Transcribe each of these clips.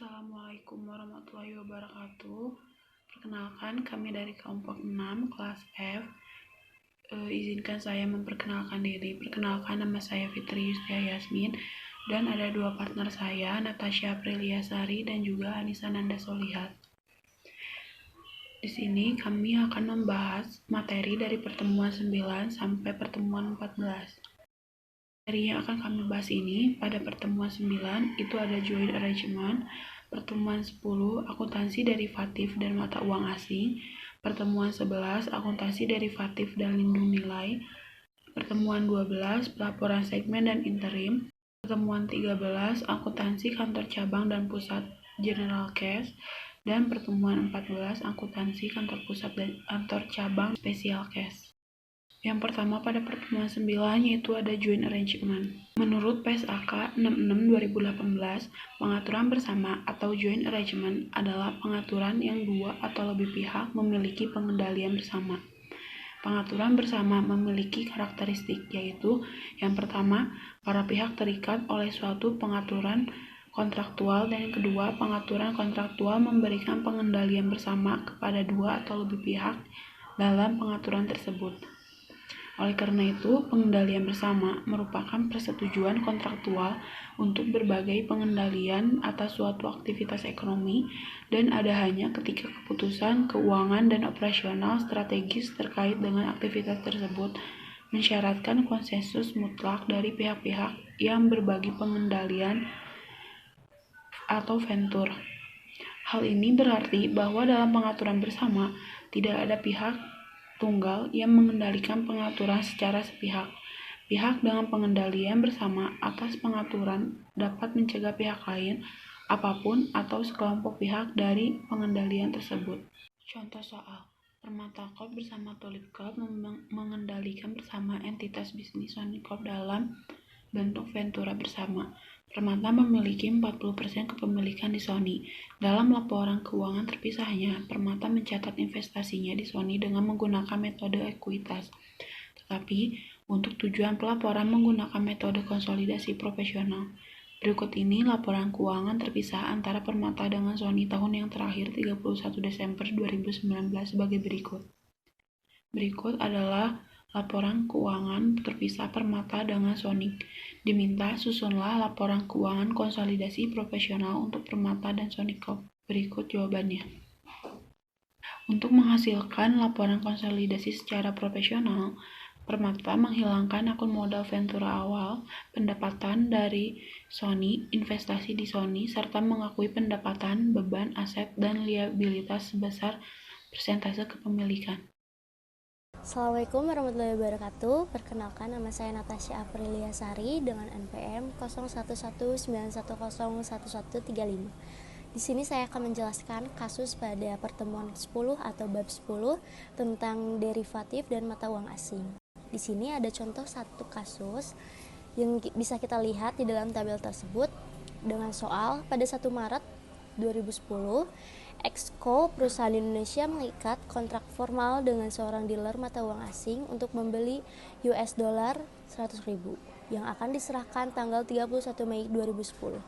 Assalamualaikum warahmatullahi wabarakatuh. Perkenalkan, kami dari kelompok 6 kelas F. Izinkan saya memperkenalkan diri. Perkenalkan, nama saya Fitri Yustia Yasmin dan ada dua partner saya, Natasha Aprilia Sari dan juga Anissa Nanda Solihat. Di sini kami akan membahas materi dari pertemuan 9 sampai pertemuan 14. Materi yang akan kami bahas ini pada pertemuan 9 itu ada joint arrangement, pertemuan 10 akuntansi derivatif dan mata uang asing, pertemuan 11 akuntansi derivatif dan lindung nilai, pertemuan 12 pelaporan segmen dan interim, pertemuan 13 akuntansi kantor cabang dan pusat general cash, dan pertemuan 14 akuntansi kantor pusat dan kantor cabang special cash. Yang pertama pada pertemuan 9 yaitu ada joint arrangement. Menurut PSAK 66/2018, pengaturan bersama atau joint arrangement adalah pengaturan yang dua atau lebih pihak memiliki pengendalian bersama. Pengaturan bersama memiliki karakteristik yaitu yang pertama, para pihak terikat oleh suatu pengaturan kontraktual dan yang kedua, pengaturan kontraktual memberikan pengendalian bersama kepada dua atau lebih pihak dalam pengaturan tersebut. Oleh karena itu, pengendalian bersama merupakan persetujuan kontraktual untuk berbagai pengendalian atas suatu aktivitas ekonomi dan ada hanya ketika keputusan keuangan dan operasional strategis terkait dengan aktivitas tersebut mensyaratkan konsensus mutlak dari pihak-pihak yang berbagi pengendalian atau venture. Hal ini berarti bahwa dalam pengaturan bersama tidak ada pihak tunggal yang mengendalikan pengaturan secara sepihak. Pihak dengan pengendalian bersama atas pengaturan dapat mencegah pihak lain, apapun atau sekelompok pihak dari pengendalian tersebut. Contoh soal, Permata Corp bersama Tulip Corp mengendalikan bersama entitas bisnis Sony Corp dalam bentuk ventura bersama. Permata memiliki 40% kepemilikan di Sony. Dalam laporan keuangan terpisahnya, Permata mencatat investasinya di Sony dengan menggunakan metode ekuitas. Tetapi, untuk tujuan pelaporan menggunakan metode konsolidasi profesional. Berikut ini laporan keuangan terpisah antara Permata dengan Sony tahun yang terakhir 31 Desember 2019 sebagai berikut. Berikut adalah laporan keuangan terpisah Permata dengan Sony. Diminta susunlah laporan keuangan konsolidasi profesional untuk Permata dan Sony Corp. Berikut jawabannya. Untuk menghasilkan laporan konsolidasi secara profesional, Permata menghilangkan akun modal ventura awal, pendapatan dari Sony, investasi di Sony, serta mengakui pendapatan, beban, aset, dan liabilitas sebesar persentase kepemilikan. Assalamualaikum warahmatullahi wabarakatuh. Perkenalkan, nama saya Natasha Aprilia Sari dengan NPM 0119101135. Di sini saya akan menjelaskan kasus pada pertemuan 10 atau bab 10 tentang derivatif dan mata uang asing. Di sini ada contoh satu kasus yang bisa kita lihat di dalam tabel tersebut dengan soal pada 1 Maret 2010 Exco perusahaan Indonesia mengikat kontrak formal dengan seorang dealer mata uang asing untuk membeli US dollar 100.000 yang akan diserahkan tanggal 31 Mei 2010.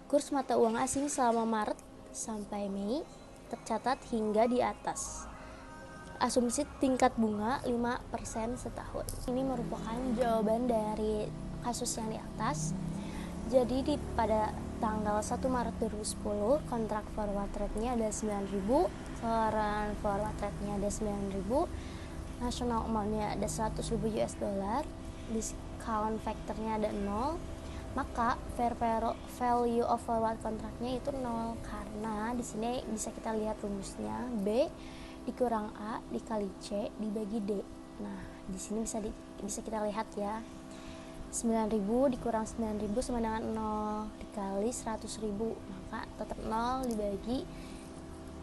Kurs mata uang asing selama Maret sampai Mei tercatat hingga di atas. Asumsi tingkat bunga 5% setahun. Ini merupakan jawaban dari kasus yang di atas. Jadi pada tanggal 1 Maret 2010 kontrak forward rate-nya ada 9.000, foreign forward rate-nya ada 9.000, national amount-nya ada 100.000 US dollar, discount factor-nya ada 0, maka fair value of forward kontraknya itu 0 karena di sini bisa kita lihat rumusnya B dikurang A dikali C dibagi D. Nah, di sini bisa kita lihat ya. 9.000 dikurang 9.000 sama dengan 0 dikali 100.000, maka tetap 0 dibagi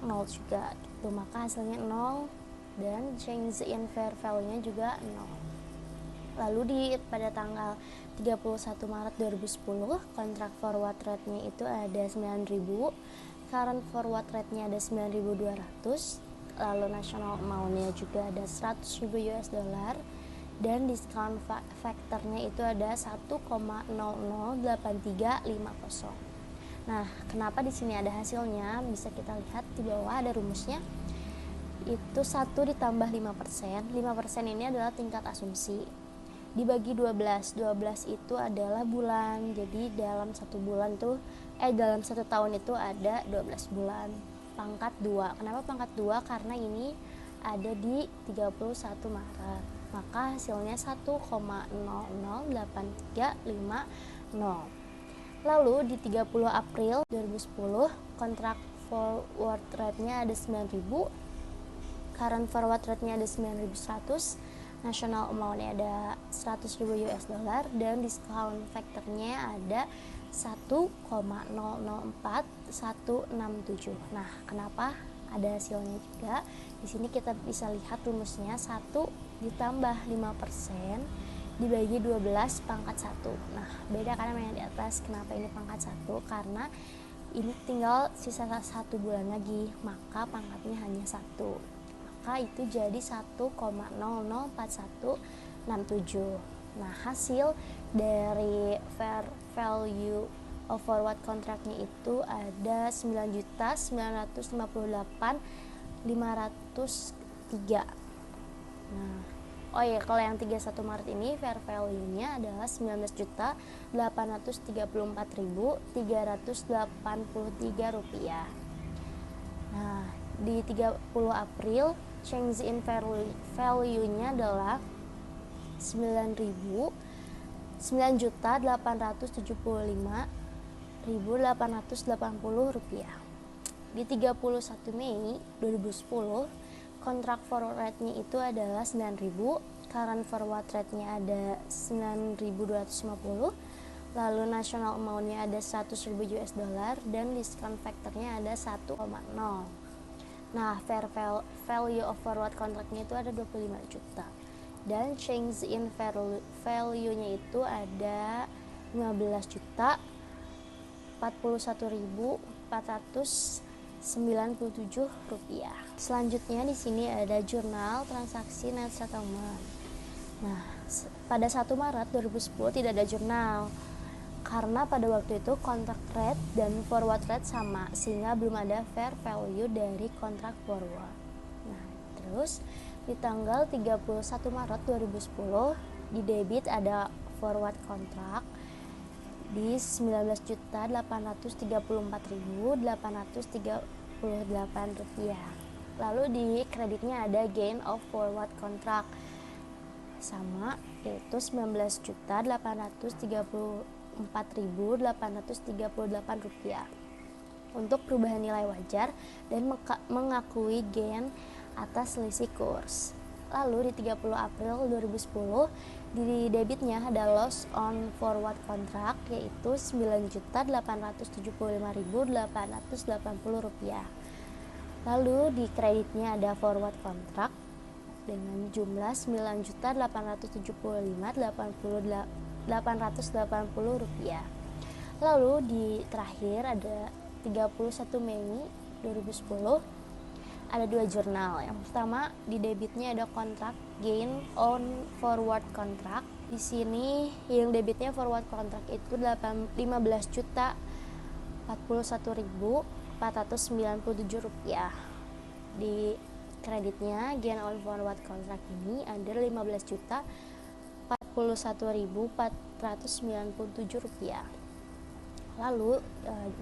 0 juga gitu, maka hasilnya 0 dan change in fair value-nya juga 0. Lalu pada tanggal 31 Maret 2010 kontrak forward rate-nya itu ada 9.000, current forward rate-nya ada 9.200, lalu national amount-nya juga ada 100.000 US dollar dan discount factor-nya itu ada 1,008350. Nah, kenapa di sini ada hasilnya? Bisa kita lihat di bawah ada rumusnya. Itu 1 ditambah 5%. 5% ini adalah tingkat asumsi. Dibagi 12. 12 itu adalah bulan. Jadi dalam dalam satu tahun itu ada 12 bulan. Pangkat 2. Kenapa pangkat 2? Karena ini ada di 31 Maret. Maka hasilnya 1,008350. Lalu di 30 April 2010 kontrak forward rate-nya ada 9.000, current forward rate-nya ada 9.100, national amount-nya ada 100.000 US dollar, dan discount factor-nya ada 1,004167. Nah, kenapa ada hasilnya juga? Di sini kita bisa lihat rumusnya 1 ditambah 5% dibagi 12 pangkat 1. Nah, beda kan sama yang di atas. Kenapa ini pangkat 1? Karena ini tinggal sisa 1 bulan lagi, maka pangkatnya hanya 1. Maka itu jadi 1,004167. Nah, hasil dari fair value of forward contract-nya itu ada 9.958.503. Nah, oh ya, kalau yang 31 Maret ini fair value-nya adalah 19.834.383 rupiah. Nah, di 30 April change in value-nya adalah 9.875.880 rupiah. Di 31 Mei 2010 kontrak forward rate-nya itu adalah 9.000, current forward rate-nya ada 9.250, lalu national amount-nya ada 100.000 US dollar, dan discount factor-nya ada 1,0. Nah, fair value of forward contract-nya itu ada 25 juta. Dan change in value-nya itu ada 15 juta 41.497 rupiah. Selanjutnya di sini ada jurnal transaksi net settlement. Nah, pada 1 Maret 2010 tidak ada jurnal karena pada waktu itu kontrak rate dan forward rate sama, sehingga belum ada fair value dari kontrak forward. Nah, terus di tanggal 31 Maret 2010 di debit ada forward kontrak di 19.834.838 rupiah. Lalu di kreditnya ada gain of forward contract sama, yaitu 19.834.838 rupiah untuk perubahan nilai wajar dan mengakui gain atas selisih kurs. Lalu di 30 April 2010 di debitnya ada loss on forward contract, yaitu 9.875.880 rupiah. Lalu di kreditnya ada forward contract dengan jumlah 9.875.880 rupiah. Lalu di terakhir ada 31 Mei 2010 ada 2 jurnal. Yang pertama di debitnya ada kontrak gain on forward contract. Di sini yang debitnya forward contract itu 15 juta 41.497 rupiah. Di kreditnya gain on forward contract ini ada 15 juta 41.497 rupiah. Lalu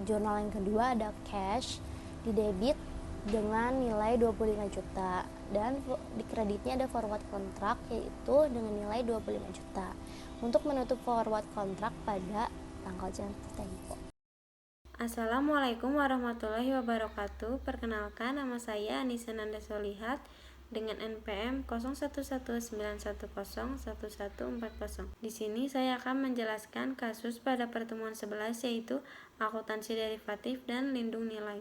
jurnal yang kedua ada cash di debit dengan nilai 25 juta dan di kreditnya ada forward contract, yaitu dengan nilai 25 juta untuk menutup forward contract pada tanggal jatuh tempo. Assalamualaikum warahmatullahi wabarakatuh. Perkenalkan, nama saya Anissa Nanda Solihat dengan NPM 0119101140. Di sini saya akan menjelaskan kasus pada pertemuan 11, yaitu akuntansi derivatif dan lindung nilai.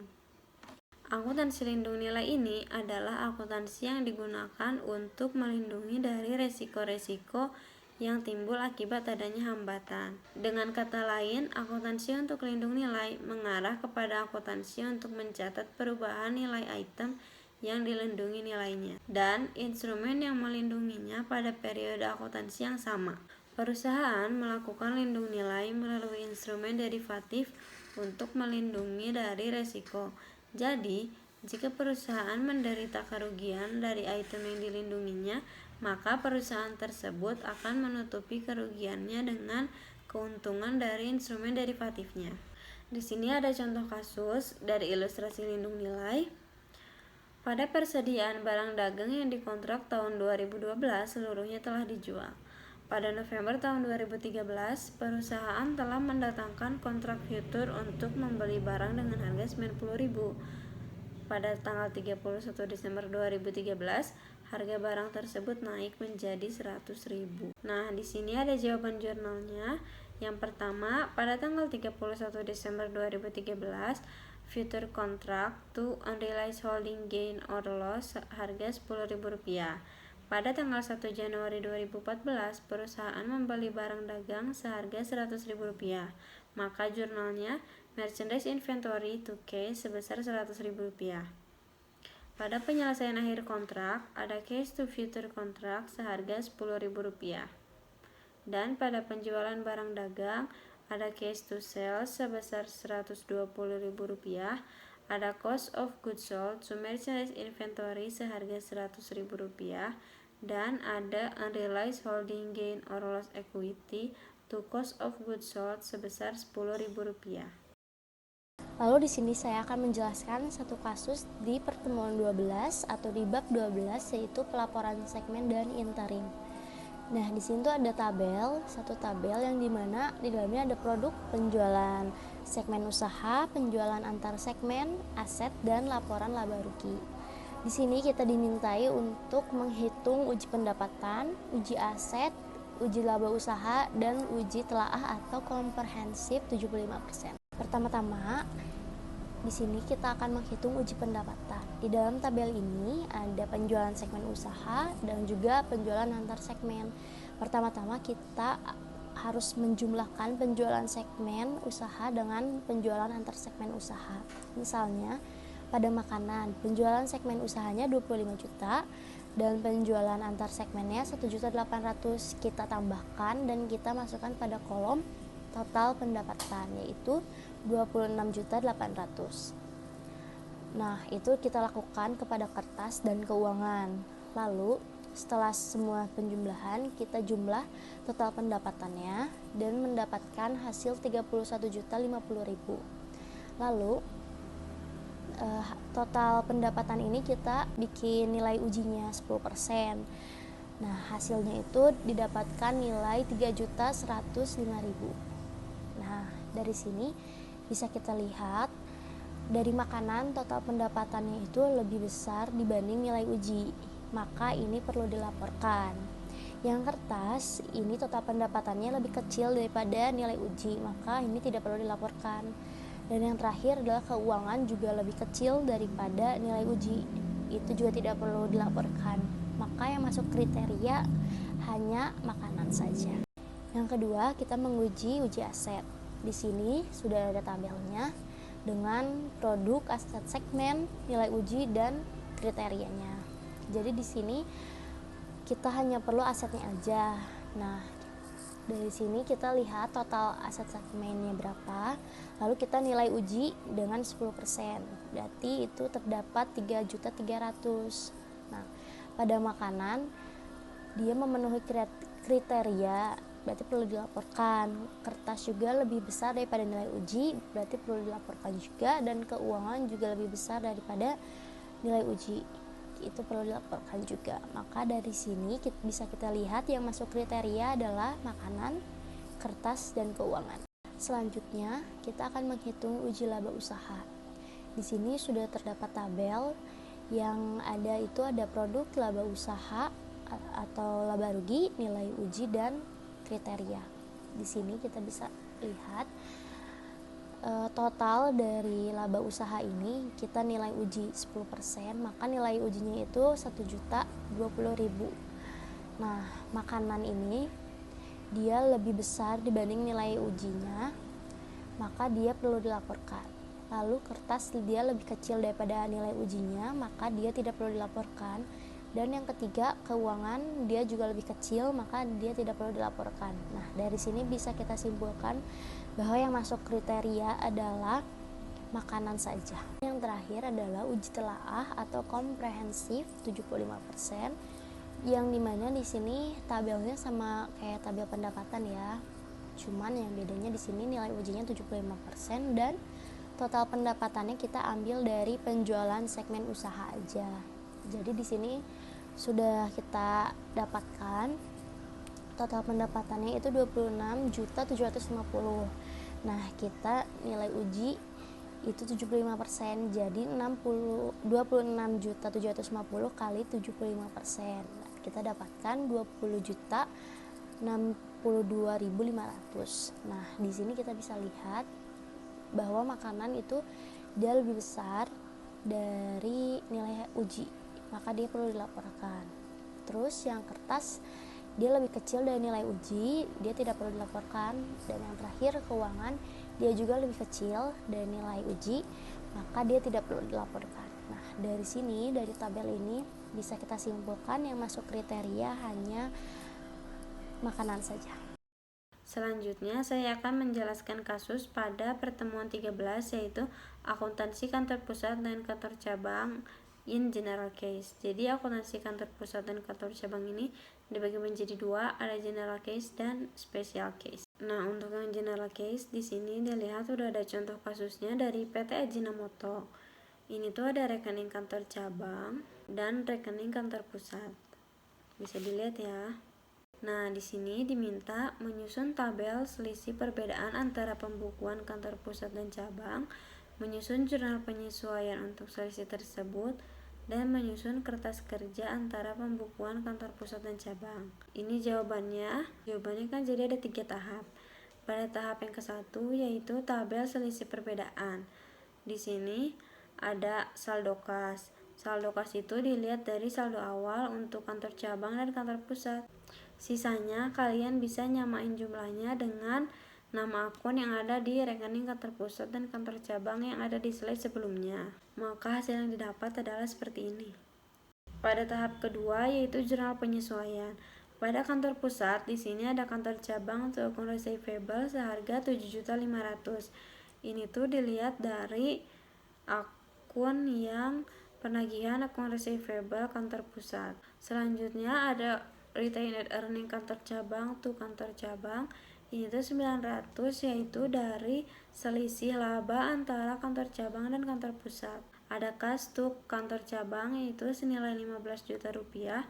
Akuntansi lindung nilai ini adalah akuntansi yang digunakan untuk melindungi dari resiko-resiko yang timbul akibat adanya hambatan. Dengan kata lain, akuntansi untuk lindung nilai mengarah kepada akuntansi untuk mencatat perubahan nilai item yang dilindungi nilainya dan instrumen yang melindunginya pada periode akuntansi yang sama. Perusahaan melakukan lindung nilai melalui instrumen derivatif untuk melindungi dari resiko. Jadi, jika perusahaan menderita kerugian dari item yang dilindunginya, maka perusahaan tersebut akan menutupi kerugiannya dengan keuntungan dari instrumen derivatifnya. Di sini ada contoh kasus dari ilustrasi lindung nilai. Pada persediaan barang dagang yang dikontrak tahun 2012, seluruhnya telah dijual. Pada November tahun 2013, perusahaan telah mendatangkan kontrak future untuk membeli barang dengan harga 90.000. Pada tanggal 31 Desember 2013, harga barang tersebut naik menjadi 100.000. Nah, di sini ada jawaban jurnalnya. Yang pertama, pada tanggal 31 Desember 2013, future contract to unrealized holding gain or loss harga Rp10.000. Pada tanggal 1 Januari 2014, perusahaan membeli barang dagang seharga Rp100.000. Maka jurnalnya merchandise inventory to cash sebesar Rp100.000. Pada penyelesaian akhir kontrak, ada cash to future contract seharga Rp10.000. Dan pada penjualan barang dagang, ada cash to sales sebesar Rp120.000, ada cost of goods sold to merchandise inventory seharga Rp100.000, dan ada unrealized holding gain or loss equity to cost of goods sold sebesar Rp10.000. Lalu di sini saya akan menjelaskan satu kasus di pertemuan 12 atau di bab 12, yaitu pelaporan segmen dan interim. Nah, di sini tuh ada satu tabel yang dimana di dalamnya ada produk, penjualan segmen usaha, penjualan antar segmen, aset, dan laporan laba rugi. Di sini kita dimintai untuk menghitung uji pendapatan, uji aset, uji laba usaha, dan uji telaah atau komprehensif 75%. Pertama-tama, di sini kita akan menghitung uji pendapatan. Di dalam tabel ini ada penjualan segmen usaha dan juga penjualan antar segmen. Pertama-tama kita harus menjumlahkan penjualan segmen usaha dengan penjualan antar segmen usaha. Misalnya, pada makanan, penjualan segmen usahanya 25 juta dan penjualan antar segmennya 1.800.000. Kita tambahkan dan kita masukkan pada kolom total pendapatan, yaitu 26.800.000. Nah, itu kita lakukan kepada kertas dan keuangan. Lalu, setelah semua penjumlahan, kita jumlah total pendapatannya dan mendapatkan hasil 31.050.000. Lalu, total pendapatan ini kita bikin nilai ujinya 10%. Nah, hasilnya itu didapatkan nilai 3.105.000. Nah, dari sini bisa kita lihat dari makanan total pendapatannya itu lebih besar dibanding nilai uji, maka ini perlu dilaporkan. Yang kertas ini total pendapatannya lebih kecil daripada nilai uji, maka ini tidak perlu dilaporkan. Dan yang terakhir adalah keuangan juga lebih kecil daripada nilai uji, itu juga tidak perlu dilaporkan, maka yang masuk kriteria hanya makanan saja. Yang kedua, kita menguji uji aset. Di sini sudah ada tabelnya dengan produk, aset segmen, nilai uji, dan kriterianya. Jadi di sini kita hanya perlu asetnya aja. Nah, dari sini kita lihat total aset segmennya berapa, lalu kita nilai uji dengan 10%. Berarti itu terdapat 3.300.000. Nah, pada makanan dia memenuhi kriteria, berarti perlu dilaporkan. Kertas juga lebih besar daripada nilai uji, berarti perlu dilaporkan juga. Dan keuangan juga lebih besar daripada nilai uji, itu perlu dilaporkan juga. Maka dari sini bisa kita lihat yang masuk kriteria adalah makanan, kertas, dan keuangan. Selanjutnya kita akan menghitung uji laba usaha. Di sini sudah terdapat tabel yang ada produk, laba usaha atau laba rugi, nilai uji, dan kriteria. Di sini kita bisa lihat total dari laba usaha ini kita nilai uji 10%, maka nilai ujinya itu 1.020.000. Nah, makanan ini dia lebih besar dibanding nilai ujinya, maka dia perlu dilaporkan. Lalu kertas dia lebih kecil daripada nilai ujinya, maka dia tidak perlu dilaporkan. Dan yang ketiga, keuangan dia juga lebih kecil, maka dia tidak perlu dilaporkan. Nah, dari sini bisa kita simpulkan bahwa yang masuk kriteria adalah makanan saja. Yang terakhir adalah uji telaah atau komprehensif 75%, yang dimana di sini tabelnya sama kayak tabel pendapatan ya. Cuman yang bedanya di sini nilai ujinya 75% dan total pendapatannya kita ambil dari penjualan segmen usaha aja. Jadi di sini sudah kita dapatkan total pendapatannya itu 26.750. Nah, kita nilai uji itu 75%, jadi 26.750 kali 75%. Nah, kita dapatkan 20.062.500. Nah, di sini kita bisa lihat bahwa makanan itu dia lebih besar dari nilai uji, maka dia perlu dilaporkan. Terus yang kertas dia lebih kecil dari nilai uji, dia tidak perlu dilaporkan. Dan yang terakhir keuangan, dia juga lebih kecil dari nilai uji, maka dia tidak perlu dilaporkan. Nah, dari sini, dari tabel ini bisa kita simpulkan yang masuk kriteria hanya makanan saja. Selanjutnya, saya akan menjelaskan kasus pada pertemuan 13, yaitu akuntansi kantor pusat dan kantor cabang in general case. Jadi, akuntansi kantor pusat dan kantor cabang ini dibagi menjadi dua, ada general case dan special case. Nah, untuk yang general case di sini dilihat sudah ada contoh kasusnya dari PT Ajinomoto. Ini tuh ada rekening kantor cabang dan rekening kantor pusat. Bisa dilihat ya. Nah, di sini diminta menyusun tabel selisih perbedaan antara pembukuan kantor pusat dan cabang, menyusun jurnal penyesuaian untuk selisih tersebut, dan menyusun kertas kerja antara pembukuan kantor pusat dan cabang. Ini jawabannya kan jadi ada 3 tahap. Pada tahap yang ke-1 yaitu tabel selisih perbedaan. Di sini ada saldo kas. Saldo kas itu dilihat dari saldo awal untuk kantor cabang dan kantor pusat. Sisanya kalian bisa nyamain jumlahnya dengan nama akun yang ada di rekening kantor pusat dan kantor cabang yang ada di slide sebelumnya. Maka hasil yang didapat adalah seperti ini. Pada tahap kedua yaitu jurnal penyesuaian. Pada kantor pusat di sini ada kantor cabang untuk akun receivable seharga 7.500.000. Ini tuh dilihat dari akun yang penagihan akun receivable kantor pusat. Selanjutnya ada retained earning kantor cabang tuh kantor cabang. Ini tuh 900, yaitu dari selisih laba antara kantor cabang dan kantor pusat. Ada kas tuh kantor cabang yaitu senilai 15 juta rupiah.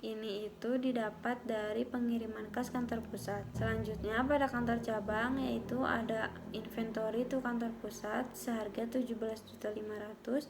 Ini itu didapat dari pengiriman kas kantor pusat. Selanjutnya pada kantor cabang yaitu ada inventory tuh kantor pusat seharga 17.500.000.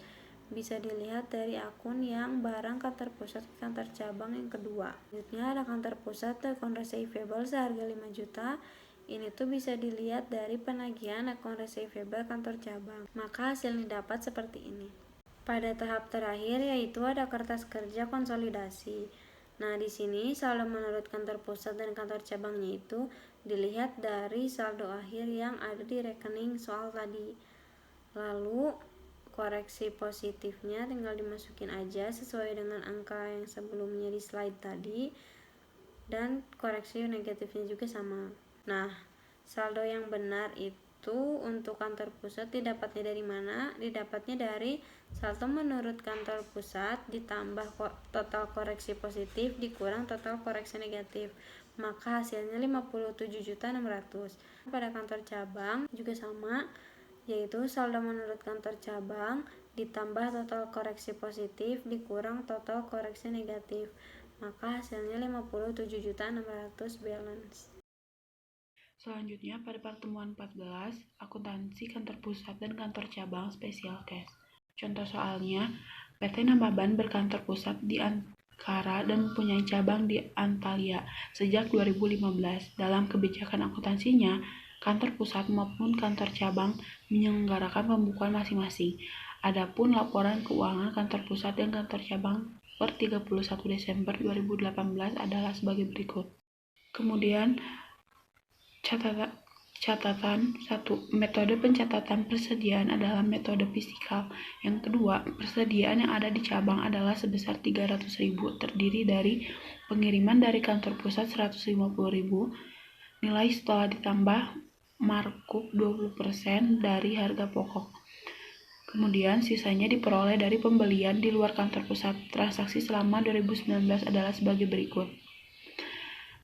Bisa dilihat dari akun yang barang kantor pusat ke kantor cabang yang kedua. Selanjutnya ada kantor pusat akun receivable seharga 5 juta. Ini tuh bisa dilihat dari penagihan akun receivable kantor cabang. Maka hasilnya dapat seperti ini. Pada tahap terakhir yaitu ada kertas kerja konsolidasi. Nah, di sini saldo menurut kantor pusat dan kantor cabangnya itu dilihat dari saldo akhir yang ada di rekening soal tadi. Lalu koreksi positifnya tinggal dimasukin aja sesuai dengan angka yang sebelumnya di slide tadi, dan koreksi negatifnya juga sama. Nah, saldo yang benar itu untuk kantor pusat didapatnya dari mana? Didapatnya dari saldo menurut kantor pusat ditambah total koreksi positif dikurang total koreksi negatif. Maka hasilnya 57.600.000. Pada kantor cabang juga sama, yaitu saldo menurut kantor cabang ditambah total koreksi positif dikurang total koreksi negatif. Maka hasilnya 57.600.000 balance. Selanjutnya pada pertemuan 14, akuntansi kantor pusat dan kantor cabang special case. Contoh soalnya, PT Nambaban berkantor pusat di Ankara dan mempunyai cabang di Antalya sejak 2015. Dalam kebijakan akuntansinya, kantor pusat maupun kantor cabang menyelenggarakan pembukuan masing-masing. Adapun laporan keuangan kantor pusat dan kantor cabang per 31 Desember 2018 adalah sebagai berikut. Kemudian catatan 1. Metode pencatatan persediaan adalah metode fisikal. Yang kedua, persediaan yang ada di cabang adalah sebesar 300.000, terdiri dari pengiriman dari kantor pusat 150.000, nilai setelah ditambah markup 20% dari harga pokok. Kemudian sisanya diperoleh dari pembelian di luar kantor pusat. Transaksi selama 2019 adalah sebagai berikut.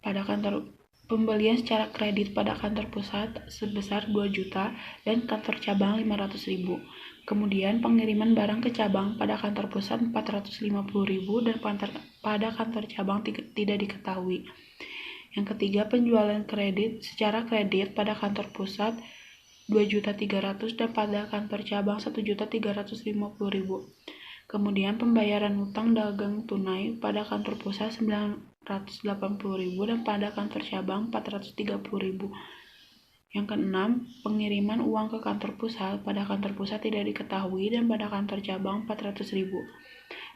Pada kantor pembelian secara kredit pada kantor pusat sebesar 2 juta dan kantor cabang 500.000. Kemudian pengiriman barang ke cabang pada kantor pusat 450.000 dan pada kantor cabang tidak diketahui. Yang ketiga, penjualan kredit secara kredit pada kantor pusat 2.300.000 dan pada kantor cabang 1.350.000. Kemudian pembayaran hutang dagang tunai pada kantor pusat 980.000 dan pada kantor cabang 430.000. Yang keenam, pengiriman uang ke kantor pusat pada kantor pusat tidak diketahui dan pada kantor cabang 400.000.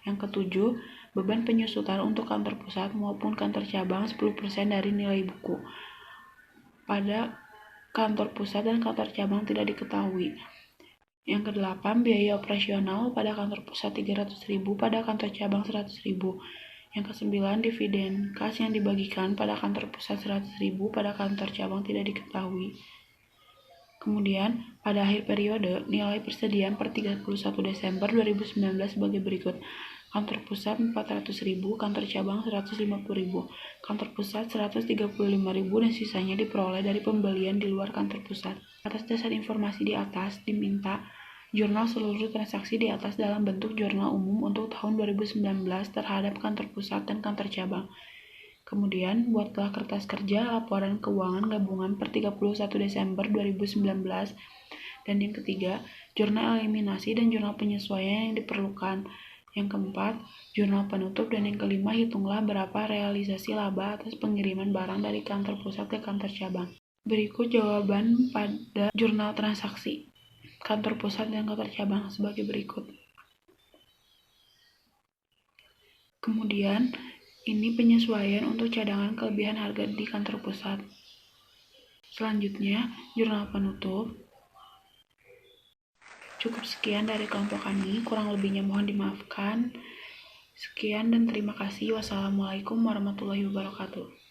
Yang ketujuh, beban penyusutan untuk kantor pusat maupun kantor cabang 10% dari nilai buku. Pada kantor pusat dan kantor cabang tidak diketahui. Yang kedelapan, biaya operasional pada kantor pusat 300.000, pada kantor cabang 100.000. Yang kesembilan, dividen kas yang dibagikan pada kantor pusat 100.000, pada kantor cabang tidak diketahui. Kemudian, pada akhir periode, nilai persediaan per 31 Desember 2019 sebagai berikut. Kantor pusat 400.000, kantor cabang 150.000, kantor pusat 135.000 dan sisanya diperoleh dari pembelian di luar kantor pusat. Atas dasar informasi di atas, diminta jurnal seluruh transaksi di atas dalam bentuk jurnal umum untuk tahun 2019 terhadap kantor pusat dan kantor cabang. Kemudian, buatlah kertas kerja laporan keuangan gabungan per 31 Desember 2019. Dan yang ketiga, jurnal eliminasi dan jurnal penyesuaian yang diperlukan. Yang keempat, jurnal penutup, dan yang kelima, hitunglah berapa realisasi laba atas pengiriman barang dari kantor pusat ke kantor cabang. Berikut jawaban pada jurnal transaksi kantor pusat dan kantor cabang sebagai berikut. Kemudian, ini penyesuaian untuk cadangan kelebihan harga di kantor pusat. Selanjutnya, jurnal penutup. Cukup sekian dari kelompok kami, kurang lebihnya mohon dimaafkan. Sekian dan terima kasih. Wassalamualaikum warahmatullahi wabarakatuh.